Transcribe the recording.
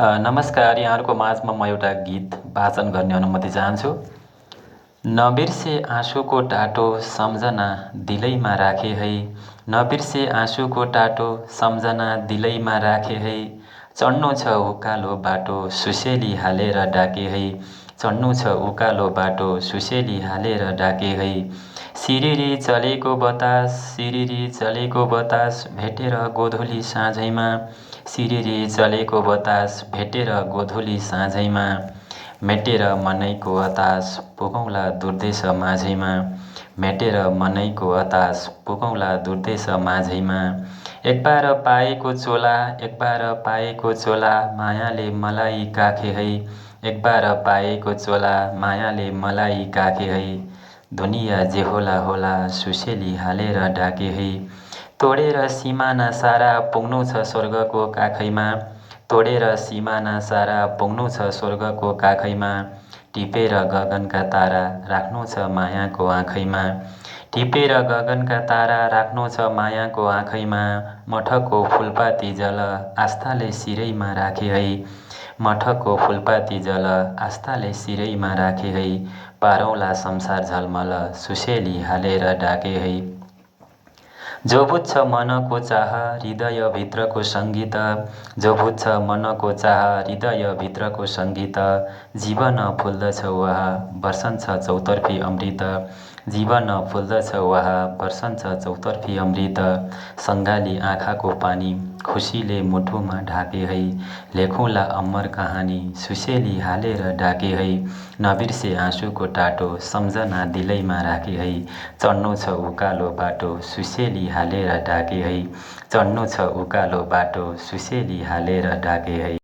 नमस्कार, यहाँहरूको माझमा म एउटा गीत वाचन गर्ने अनुमति चाहन्छु। नबिर्से आँसुको टाटो सम्झना दिलैमा राखे है। नबिर्से आँसुको टाटो सम्झना दिलैमा राखे है। चढ्नु छ उकालो बाटो सुसेली हालेर डाके है। चढ्नु छ उकालो बाटो सुसेली हालेर डाके है। सिरिरी चलेको बतास, सिरिरी चलेको बतास भेटेर गोधुली साँझैमा। सिरिरी चलेको बतास भेटेर गोधुली साँझैमा। मेटेर मनैको हतास पुगौँला दुर्देश माझैमा। मेटेर मनैको हतास पुगौँला दुर्देश माझैमा। एकबार पाएको चोला, एकबार पाएको चोला मायाले मलाई काखे है। एकबार पाएको चोला मायाले मलाई काखे है। दुनिया जे होला होला सुसेली हालेर डाके है। तोडेर सिमाना सारा पुग्नु छ स्वर्गको काखैमा। तोडेर सिमाना सारा पुग्नु छ स्वर्गको काखैमा। टिपेर गगनका तारा राख्नु छ मायाको आँखैमा। टिपेर गगनका तारा राख्नु छ मायाको आँखैमा। मठको फुलपाती जल आस्थाले सिरैमा राखे है। मठको फुलपाती जल आस्थाले सिरैमा राखे है। पारौँला संसार झलमल सुसेली हालेर डाके है। जो बुझ्छ मनको चाह हृदयभित्रको सङ्गीत। जो बुझ्छ मनको चाह हृदयभित्रको सङ्गीत। जीवन फुल्दछ वहाँ बर्सन्छ चौतर्फी अमृत। जीवन फुल्दछ वहाँ बर्सन्छ चौतर्फी अमृत। सङ्गाली आँखाको पानी खुसीले मुटुमा ढाके है। लेखौँला अमर कहानी सुसेली हालेर डाके है। नबिर्से आँसुको टाटो सम्झना दिलैमा राखे है। चढ्नु छ उकालो बाटो सुसेली हालेर डाके है। चढ्नु छ उकालो बाटो सुसेली हालेर डाके है।